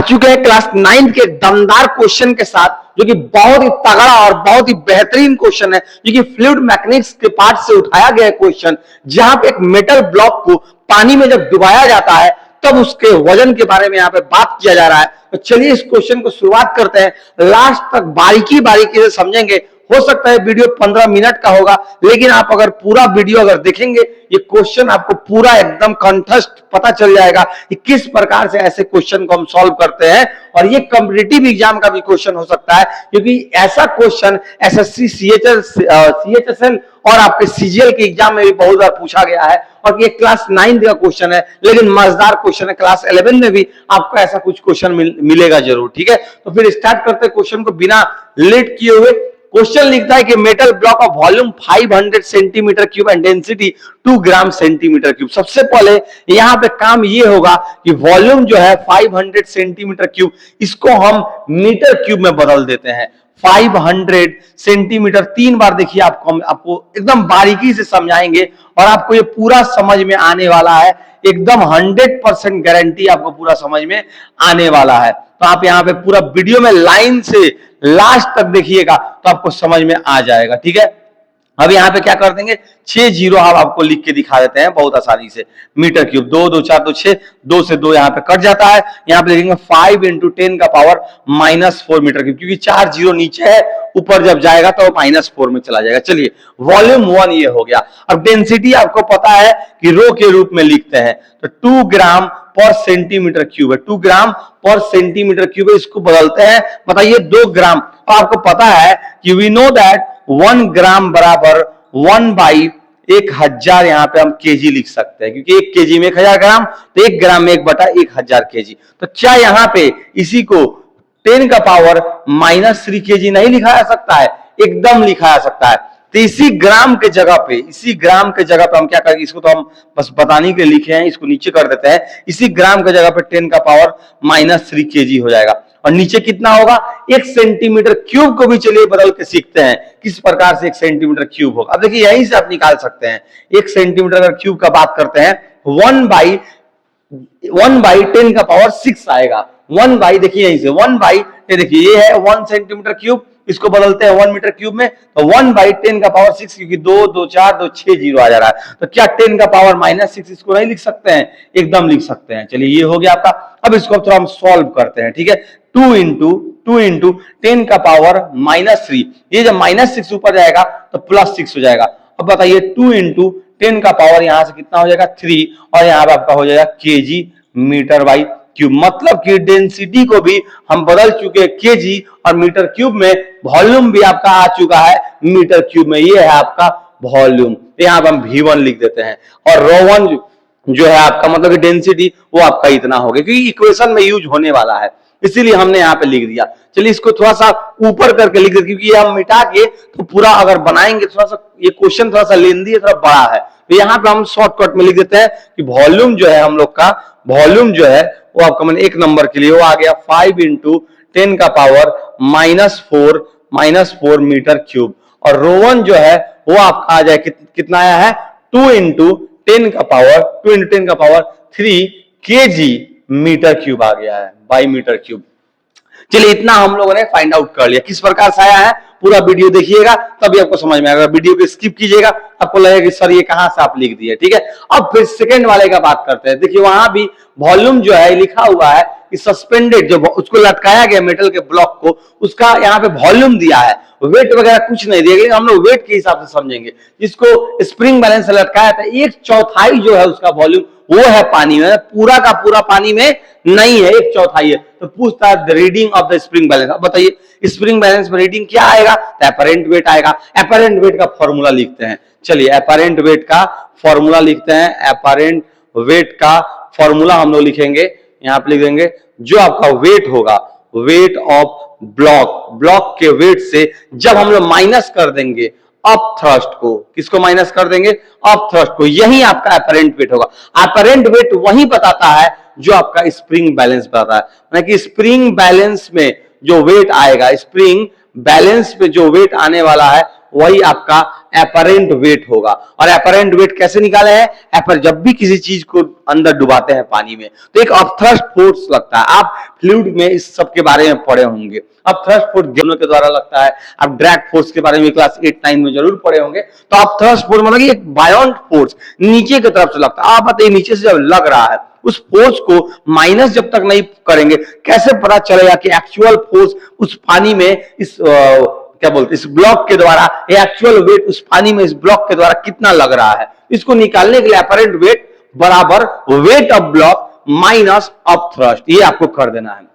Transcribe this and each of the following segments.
चुके हैं क्लास 9 के दमदार क्वेश्चन के साथ, जो कि बहुत ही तगड़ा और बहुत ही बेहतरीन क्वेश्चन है, जो कि फ्लूइड मैकेनिक्स के पार्ट से उठाया गया क्वेश्चन, जहां पे एक मेटल ब्लॉक को पानी में जब डुबाया जाता है तब उसके वजन के बारे में यहां पे बात किया जा रहा है। तो चलिए इस क्वेश्चन को शुरुआत करते हैं, लास्ट तक बारीकी बारीकी से समझेंगे। हो सकता है वीडियो 15 मिनट का होगा, लेकिन आप अगर पूरा वीडियो अगर देखेंगे, ये क्वेश्चन आपको पूरा एकदम कंठस्थ पता चल जाएगा कि किस प्रकार से ऐसे क्वेश्चन को हम सॉल्व करते हैं। और ये कॉम्पिटिटिव एग्जाम का भी क्वेश्चन हो सकता है, क्योंकि ऐसा क्वेश्चन एसएससी, सीएचएसएल और आपके सीजीएल के एग्जाम में भी बहुत बार पूछा गया है। और ये क्लास 9 का क्वेश्चन है, लेकिन मजेदार क्वेश्चन है। क्लास 11 में भी आपको ऐसा कुछ क्वेश्चन मिलेगा जरूर। ठीक है, तो फिर स्टार्ट करते हैं क्वेश्चन को बिना लेट किए हुए। क्वेश्चन लिखता है कि metal block of volume 500 centimetre cube and density 2 gram centimetre cube. सबसे पहले यहां पे काम ये होगा कि वॉल्यूम जो है 500 सेंटीमीटर क्यूब, इसको हम मीटर क्यूब में बदल देते हैं। 500 सेंटीमीटर 3 बार देखिए, आपको एकदम बारीकी से समझाएंगे और आपको ये पूरा समझ में आने वाला है। एकदम 100% गारंटी आपको पूरा समझ में आने वाला है। तो आप यहाँ पे पूरा वीडियो में लाइन से लास्ट तक देखिएगा तो आपको समझ में आ जाएगा। ठीक है, अब यहाँ पे क्या कर देंगे, 6 जीरो हम आपको लिख के दिखा देते हैं बहुत आसानी से। मीटर क्यूब 2 2 4 2 6, 2 से 2 यहाँ पे कट जाता है। यहाँ पे लिखेंगे 5 × 10 का पावर -4 मीटर क्यूब, क्योंकि 4 जीरो नीचे है, ऊपर जब जाएगा तो -4 में चला जाएगा। चलिए वॉल्यूम 1 ये हो गया। अब डेंसिटी आपको पता है कि रो के रूप में लिखते हैं, तो 2 ग्राम पर सेंटीमीटर क्यूब है। 2 ग्राम पर सेंटीमीटर क्यूब है, इसको बदलते हैं, बताइए 2 ग्राम। और आपको पता है कि वी नो दैट 1 ग्राम बराबर 1/1000 यहाँ पे हम केजी लिख सकते हैं, क्योंकि 1 केजी में 1000 ग्राम, तो 1 ग्राम में 1/1000 केजी। तो क्या यहाँ पे इसी को 10 का पावर -3 केजी नहीं लिखा जा सकता है? एकदम लिखा जा सकता है। तो इसी ग्राम के जगह पे हम क्या करेंगे, इसको तो हम बस बताने के लिए लिखे हैं, इसको नीचे कर देते हैं। इसी ग्राम के जगह पे 10 का पावर -3 केजी हो जाएगा। और नीचे कितना होगा, 1 सेंटीमीटर क्यूब को भी चलिए बदल के सीखते हैं किस प्रकार से 1 सेंटीमीटर क्यूब होगा। अब देखिए यहीं से आप निकाल सकते हैं। 1 सेंटीमीटर अगर क्यूब का बात करते हैं, 1/10 का पावर 6 आएगा। 1 देखिए यहीं से 1/, देखिए ये है 1 सेंटीमीटर क्यूब, इसको बदलते हैं 1 मीटर क्यूब में, तो 1/10 का पावर 6, क्योंकि 2 2 4 2 6 जीरो आ जा रहा है। तो क्या 10 का पावर -6 इसको नहीं लिख सकते हैं? एकदम लिख सकते हैं। चलिए ये हो गया आपका। अब इसको थोड़ा हम सॉल्व करते हैं। ठीक है, 2 × 10 का पावर -3, ये जब -6 ऊपर जाएगा तो +6 हो जाएगा। अब बताइए 2 × 10 का पावर यहां से कितना हो जाएगा, 3, और यहां पर आपका हो जाएगा केजी मीटर बाई क्यूब। मतलब कि डेंसिटी को भी हम बदल चुके हैं केजी और मीटर क्यूब में, वॉल्यूम भी आपका आ चुका है मीटर क्यूब में। ये है आपका वॉल्यूम, यहां पर हम V1 लिख देते हैं। और ρ1 जो है आपका, मतलब कि डेंसिटी, वो आपका इतना हो गया, क्योंकि इक्वेशन में यूज होने वाला है, इसीलिए हमने यहाँ पे लिख दिया। चलिए इसको थोड़ा सा ऊपर करके लिख देते, क्योंकि ये हम मिटा के तो पूरा अगर बनाएंगे, थोड़ा सा ये क्वेश्चन थोड़ा सा लेंदी है, थोड़ा बड़ा है, तो यहाँ पे हम शॉर्टकट में लिख देते हैं कि वॉल्यूम जो है हम लोग का, वॉल्यूम जो है वो आपका मैंने 1 नंबर के लिए वो आ गया 5 × 10 का पावर -4 मीटर क्यूब। और ρ1 जो है वो आपका आ जाए कितना आया है, 2 × 10 का पावर 3 केजी मीटर क्यूब आ गया है, बाई मीटर क्यूब। चलिए इतना हम लोगों ने फाइंड आउट कर लिया। किस प्रकार से आया है, पूरा वीडियो देखिएगा तभी आपको समझ में आएगा। वीडियो को स्किप कीजिएगा, आपको लगेगा कि सर ये कहां से आप लिख दिए। ठीक है, अब फिर सेकंड वाले का बात करते हैं। देखिए वहां भी वॉल्यूम जो है लिखा हुआ है कि सस्पेंडेड, जो उसको लटकाया गया मेटल के ब्लॉक को, उसका यहाँ पे वॉल्यूम दिया है, वेट वगैरह कुछ नहीं दिया गया, हम लोग वेट के हिसाब से समझेंगे। जिसको स्प्रिंग बैलेंस से लटकाया था, 1/4 जो है उसका वॉल्यूम वो है पानी में, पूरा का पूरा पानी में नहीं है, 1/4 है। तो पूछता है reading of the spring balance. अब बताइए स्प्रिंग बैलेंस में रीडिंग क्या आएगा, तो एपरेंट वेट आएगा। एपरेंट वेट का फॉर्मूला लिखते हैं। चलिए एपरेंट वेट का फॉर्मूला लिखते हैं। एपरेंट वेट का फॉर्मूला हम लोग लिखेंगे, यहां पे लिख देंगे, जो आपका वेट होगा, वेट ऑफ ब्लॉक के वेट से जब हम लोग माइनस कर देंगे अप थ्रस्ट को, किसको माइनस कर देंगे, अप थ्रस्ट को, यही आपका एपरेंट वेट होगा। एपरेंट वेट वही बताता है जो आपका स्प्रिंग बैलेंस बताता है, मतलब कि स्प्रिंग बैलेंस में जो वेट आएगा, स्प्रिंग बैलेंस पे जो वेट आने वाला है वही आपका एपरेंट वेट होगा। और एपरेंट वेट कैसे निकाले हैं, जब भी किसी चीज को अंदर डुबाते हैं पानी में तो एक अपथ्रस्ट फोर्स लगता है। आप फ्लूइड में इस सब के बारे में पढ़े होंगे। अब थ्रस्ट फोर्स दोनों के द्वारा लगता है। अब ड्रैग फोर्स के बारे में क्लास 8-9 में जरूर पढ़े होंगे। तो आप थ्रस्ट फोर्स मतलब कि एक बायोंट फोर्स नीचे की तरफ से लगता है। आप बताइए नीचे से जब लग रहा है उस फोर्स को माइनस जब तक नहीं करेंगे कैसे पता चलेगा कि एक्चुअल फोर्स उस पानी में इस क्या बोलते इस ब्लॉक के द्वारा एक्चुअल वेट उस पानी में इस ब्लॉक के द्वारा कितना लग रहा है। इसको निकालने के लिए अपरेंट वेट बराबर weight of block minus of thrust, ये आपको कर देना है।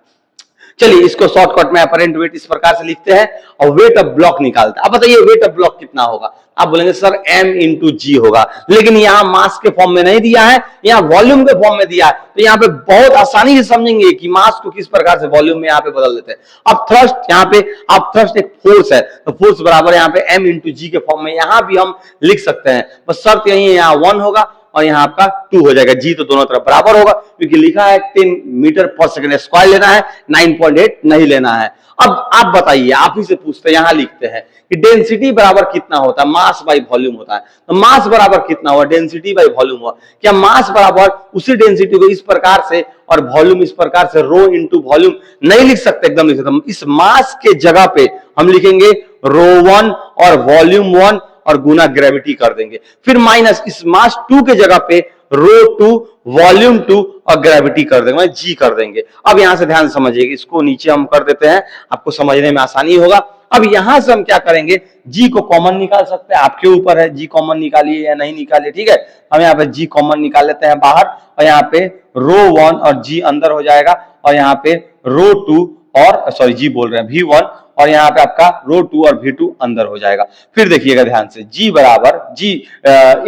चलिए इसको शॉर्टकट में अपरेंट वेट इस प्रकार से लिखते हैं और वेट ऑफ ब्लॉक निकालते हैं। अब बताइए वेट ऑफ ब्लॉक कितना होगा। आप बोलेंगे सर m इंटू जी होगा, लेकिन यहां मास के फॉर्म में नहीं दिया है, यहां वॉल्यूम के फॉर्म में दिया है। तो यहां पे बहुत आसानी से समझेंगे कि मास को किस प्रकार से वॉल्यूम में यहां पे बदल देते हैं। अब थ्रस्ट यहां पे अब थ्रस्ट एक फोर्स है, तो फोर्स बराबर यहां पे m इंटू जी के फॉर्म में यहां भी हम लिख सकते हैं। बस शर्त यही है यहां 1 होगा और यहां आपका 2 हो जाएगा। जी तो दोनों तरफ बराबर होगा क्योंकि लिखा है 10 मीटर पर सेकंड स्क्वायर लेना है, 9.8 नहीं लेना है। अब आप बताइए, आप ही से पूछते हैं, यहां लिखते हैं कि डेंसिटी बराबर कितना होता है, मास बाई वॉल्यूम होता है। तो मास बराबर कितना हुआ, डेंसिटी बाई वॉल्यूम हुआ। क्या मास बराबर उसी डेंसिटी को इस प्रकार से और वॉल्यूम इस प्रकार से रो इंटू वॉल्यूम नहीं लिख सकते, एकदम लिख सकते। इस मास के जगह पे हम लिखेंगे रो 1 और वॉल्यूम 1 और गुना ग्रेविटी कर देंगे, फिर माइनस इस मास 2 के जगह पे रो 2 वॉल्यूम 2 और ग्रेविटी कर देंगे, मतलब जी कर देंगे। अब यहां से ध्यान समझिए, इसको नीचे हम कर देते हैं, आपको समझने में आसानी होगा। अब यहां से हम क्या करेंगे, जी को कॉमन निकाल सकते हैं, आपके ऊपर है जी कॉमन निकालिए या नहीं निकालिए। ठीक है, हम यहाँ पे जी कॉमन निकाल लेते हैं बाहर और यहाँ पे रो 1 और जी अंदर हो जाएगा और यहाँ पे रो 2 और सॉरी जी बोल रहे हैं V1 और यहाँ पे आपका रो 2 और V2 अंदर हो जाएगा। फिर देखिएगा ध्यान से, जी बराबर जी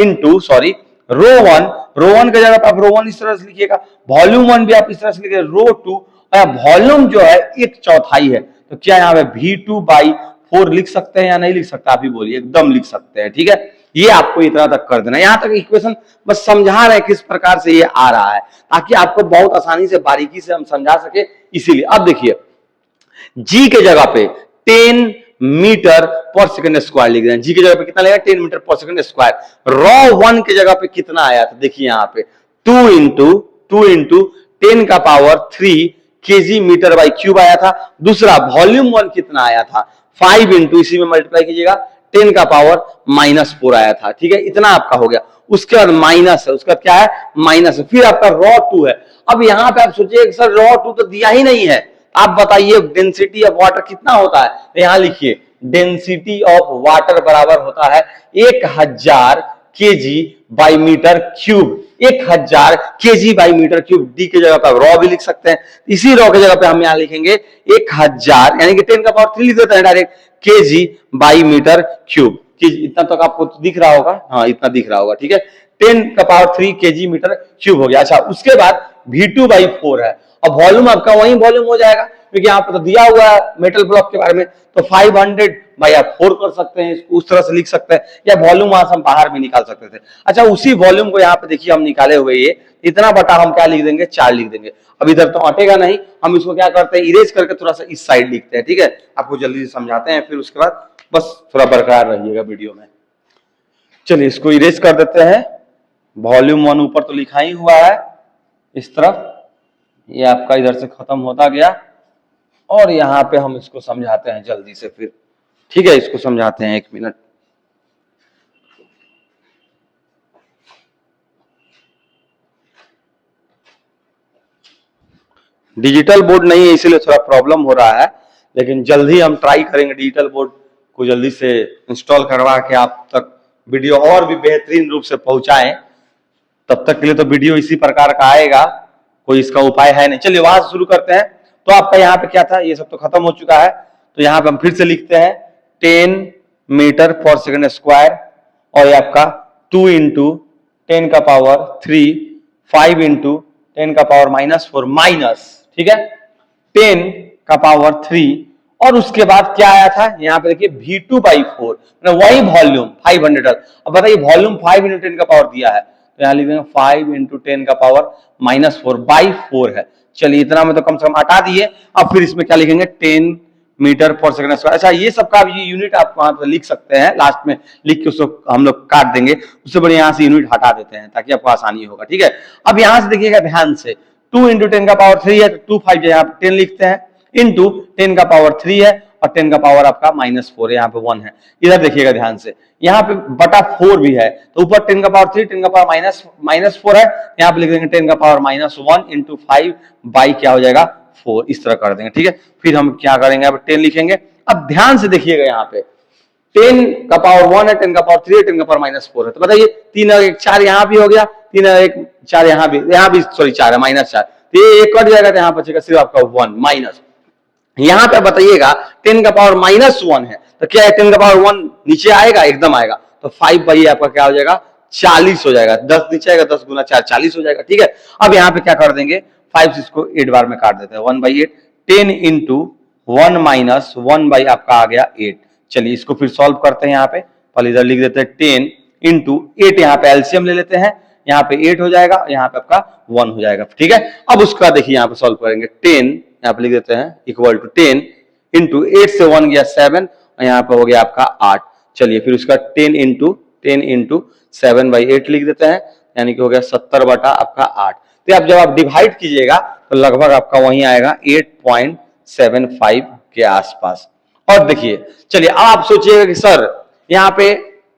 इनटू सॉरी रो 1 के जगह पे आप रो 1 इस तरह से लिखिएगा, वॉल्यूम 1 भी आप इस तरह से लिखिएगा रो 2 और वॉल्यूम जो है 1/4 है। तो क्या यहाँ पे V2/4 लिख सकते हैं या नहीं लिख सकते, आप ही बोलिए। एकदम लिख सकते हैं। ठीक है, ये आपको इतना तक कर देना। यहां तक इक्वेशन बस समझा रहे हैं किस प्रकार से ये आ रहा है, ताकि आपको बहुत आसानी से बारीकी से हम समझा सके, इसीलिए। अब देखिए जी के जगह पे 10 मीटर पर सेकंड स्क्वायर लिख रहे हैं। जी की जगह पे कितना लेगा, 10 मीटर पर सेकंड स्क्वायर। रॉ 1 की जगह पे कितना आया था, देखिए यहां पे 2 इंटू 10 का power 3 KG metre by cube आया था। दूसरा वॉल्यूम 1 कितना आया था, 5 इंटू इसी में मल्टीप्लाई कीजिएगा 10 का पावर -4 आया था। ठीक है, इतना आपका हो गया। उसके बाद माइनस है, उसका क्या है माइनस है, फिर आपका रॉ 2 है। अब यहां पे आप सोचिए सर रॉ 2 तो दिया ही नहीं है, आप बताइए डेंसिटी ऑफ वाटर कितना होता है। यहां लिखिए डेंसिटी ऑफ वाटर बराबर होता है 1000 KG by metre cube. 1000 KG by metre cube. D की जगह पर रॉ भी लिख सकते हैं, इसी रॉ की जगह पे हम यहां लिखेंगे 1000 यानी कि 10 का पावर 3 लिख देते हैं direct, KG by metre cube. इतना तक आपको दिख रहा होगा, हाँ इतना दिख रहा होगा। ठीक है, 10 का पावर 3 केजी मीटर क्यूब हो गया। अच्छा, उसके बाद V2/4 है। अब वॉल्यूम आपका वही वॉल्यूम हो जाएगा क्योंकि यहाँ पर तो दिया हुआ है मेटल ब्लॉक के बारे में, तो 500/4 कर सकते हैं, इसको उस तरह से लिख सकते हैं, या वॉल्यूम वहां से हम बाहर भी निकाल सकते थे। अच्छा, उसी वॉल्यूम को यहाँ पे देखिए हम निकाले हुए, ये इतना बटा हम क्या लिख देंगे 4 लिख देंगे। अब इधर तो अटेगा नहीं, हम इसको क्या करते हैं इरेज करके थोड़ा सा इस साइड लिखते हैं। ठीक है, आपको जल्दी से समझाते हैं, फिर उसके बाद बस थोड़ा बरकरार रहिएगा वीडियो में। चलिए इसको इरेज कर देते हैं। वॉल्यूम 1 ऊपर तो लिखा ही हुआ है इस तरफ, ये आपका इधर से खत्म होता गया और यहां पे हम इसको समझाते हैं जल्दी से फिर। ठीक है, इसको समझाते हैं 1 मिनट। डिजिटल बोर्ड नहीं है इसीलिए थोड़ा प्रॉब्लम हो रहा है, लेकिन जल्दी हम ट्राई करेंगे डिजिटल बोर्ड को जल्दी से इंस्टॉल करवा के आप तक वीडियो और भी बेहतरीन रूप से पहुंचाएं। तब तक के लिए तो वीडियो इसी प्रकार का आएगा, कोई इसका उपाय है नहीं। चलिए वहां से शुरू करते हैं। तो आपका यहाँ पे क्या था, ये सब तो खत्म हो चुका है। तो यहाँ पे हम फिर से लिखते हैं 10 मीटर पर सेकंड स्क्वायर और ये आपका 2 इंटू 10 का पावर 3, 5 इंटू 10 का पावर -4 माइनस, ठीक है 10 का पावर 3 और उसके बाद क्या आया था यहाँ पे देखिए V2/4, मतलब वही वॉल्यूम 500। अब बताइए वॉल्यूम 5 इंटू 10 का पावर दिया है, तो यहाँ लिख देंगे 5 इंटू 10 का पावर -4/4 है। चलिए इतना में तो कम से कम हटा दिए। अब फिर इसमें क्या लिखेंगे 10 मीटर पर सेकंड स्क्वायर। अच्छा, ये सबका ये यूनिट आप वहां पर लिख सकते हैं, लास्ट में लिख के उसको हम लोग काट देंगे, उससे बढ़िया यहाँ से यूनिट हटा देते हैं ताकि आपको आसानी होगा। ठीक है, अब यहां से देखिएगा ध्यान से, 2 इंटू 10 का पावर 3 है तो 2 5 यहाँ पे 10 लिखते हैं, इंटू 10 का पावर 3 है और 10 का पावर आपका -4 है, यहाँ पे 1 है। इधर देखिएगा ध्यान से, यहाँ पे बटा 4 भी है तो ऊपर 10 का पावर 3, 10 का पावर -4 है, यहाँ पे लिख देंगे 10 का पावर -1 इंटू 5 बाई क्या हो जाएगा 4, इस तरह कर देंगे। ठीक है, फिर हम क्या करेंगे, अब 10 लिखेंगे। अब ध्यान से देखिएगा, यहाँ पे 10 का पावर 1 है, 10 का पावर 3 है, 10 का पावर -4 है, तो बताइए 3 और 1 4 यहाँ भी हो गया, 3 और 1 4 यहाँ भी सॉरी 4 है, -4, तो ये 1 कट जाएगा तो यहाँ बचेगा सिर्फ आपका 1 माइनस। यहाँ पे बताइएगा 10 का पावर -1 है तो क्या है, 10 का पावर 1 नीचे आएगा, एकदम आएगा, तो 5 बाई आपका क्या हो जाएगा 40 हो जाएगा, 10 नीचे आएगा, 10 गुना 4 40 हो जाएगा। ठीक है, अब यहाँ पे क्या कर देंगे, 5 से इसको 8 बार में काट देते हैं, 1/8, 10 इंटू 1 माइनस 1 बाई आपका आ गया 8। चलिए इसको फिर सॉल्व करते हैं, यहाँ पे पहले इधर लिख देते हैं 10 इंटू 8, यहाँ पे एलसीएम ले लेते हैं, यहाँ पे 8 हो जाएगा, यहाँ पे आपका 1 हो जाएगा। ठीक है, अब उसका देखिए यहाँ पे सॉल्व करेंगे, 10 यहाँ पे लिख देते हैं इक्वल टू 10 इंटू 8 से 1 गया 7 और यहाँ पे हो गया आपका 8। चलिए फिर उसका 10 इंटू 7/8 लिख देते हैं, यानी कि हो गया 70 बटा आपका 8। तो अब जब आप डिवाइड कीजिएगा तो लगभग आपका वही आएगा 8.75 के आसपास। और देखिए, चलिए अब आप सोचिएगा कि सर यहाँ पे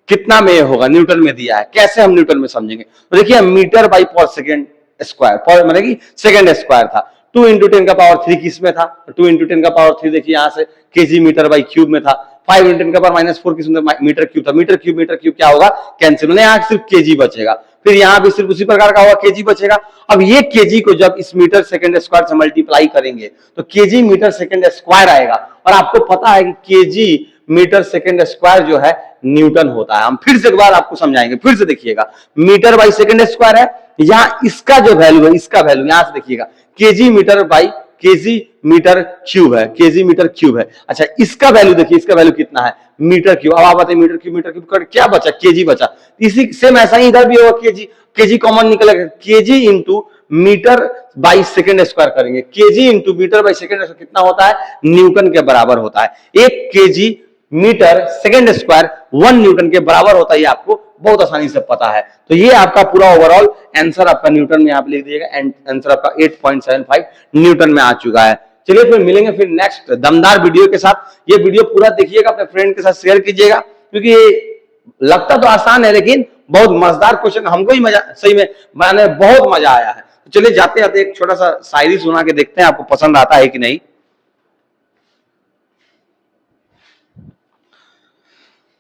कितना में होगा, न्यूटन में दिया है, कैसे हम न्यूटन में समझेंगे। तो देखिए मीटर बाई पर सेकेंड स्क्वायर, पर मतलब कि सेकेंड स्क्वायर था, 2 इंटू 10 का पावर 3 किस में था, 2 इंटू 10 का पावर 3 देखिए यहाँ से केजी मीटर बाई क्यूब में था, 5 इंटू 10 का पावर -4 किस में मीटर क्यूब था, मीटर क्यूब क्या होगा कैंसिल, मतलब यहाँ सिर्फ केजी बचेगा, फिर यहाँ भी सिर्फ उसी प्रकार का होगा केजी बचेगा। अब ये केजी को जब इस मीटर सेकंड स्क्वायर से मल्टीप्लाई करेंगे तो केजी मीटर सेकंड स्क्वायर आएगा, और आपको पता है कि केजी मीटर सेकंड स्क्वायर जो है न्यूटन होता है। हम फिर से एक बार आपको समझाएंगे, फिर से देखिएगा, मीटर बाई सेकंड स्क्वायर है, यहाँ इसका जो वैल्यू है, इसका वैल्यू यहां से देखिएगा KG metre by KG metre cube है, केजी मीटर क्यूब है। अच्छा इसका वैल्यू देखिए, इसका वैल्यू कितना है मीटर क्यूब। अब आप बताइए मीटर क्यूब कर क्या बचा, केजी बचा। इसी सेम ऐसा ही इधर भी होगा, केजी कॉमन निकलेगा, K G into metre by second square करेंगे, K G into metre by second square कितना होता है, न्यूटन के बराबर होता है। 1 K G metre second square 1 newton के बराबर होता है, ये आपको बहुत आसानी से पता है। तो ये आपका पूरा ओवरऑल आंसर आपका न्यूटन में आप लिख दीजिएगा, आंसर आपका 8.75 न्यूटन में आ चुका है। चलिए फिर मिलेंगे फिर नेक्स्ट दमदार वीडियो के साथ। ये वीडियो पूरा देखिएगा, अपने फ्रेंड के साथ शेयर कीजिएगा, क्योंकि ये लगता तो आसान है लेकिन बहुत मजेदार क्वेश्चन, हमको ही मजा सही में बनाने में बहुत मजा आया है। तो चलिए जाते जाते एक छोटा सा शायरी सुना के देखते हैं आपको पसंद आता है कि नहीं।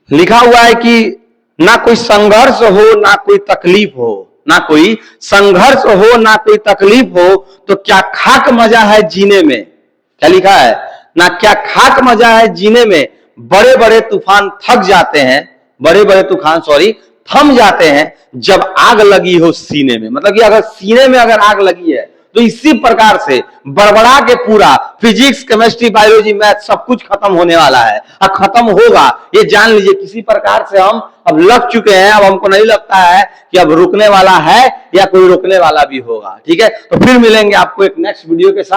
लिखा हुआ है कि ना कोई संघर्ष हो ना कोई तकलीफ हो, ना कोई संघर्ष हो ना कोई तकलीफ हो, तो क्या खाक मजा है जीने में। क्या लिखा है, ना क्या खाक मजा है जीने में, बड़े बड़े तूफान थक जाते हैं, बड़े बड़े तूफान थम जाते हैं जब आग लगी हो सीने में। मतलब कि अगर सीने में अगर आग लगी है तो इसी प्रकार से बड़बड़ा के पूरा फिजिक्स केमिस्ट्री बायोलॉजी मैथ सब कुछ खत्म होने वाला है, और खत्म होगा ये जान लीजिए। किसी प्रकार से हम अब लग चुके हैं, अब हमको नहीं लगता है कि अब रुकने वाला है या कोई रोकने वाला भी होगा। ठीक है, तो फिर मिलेंगे आपको एक नेक्स्ट वीडियो के साथ।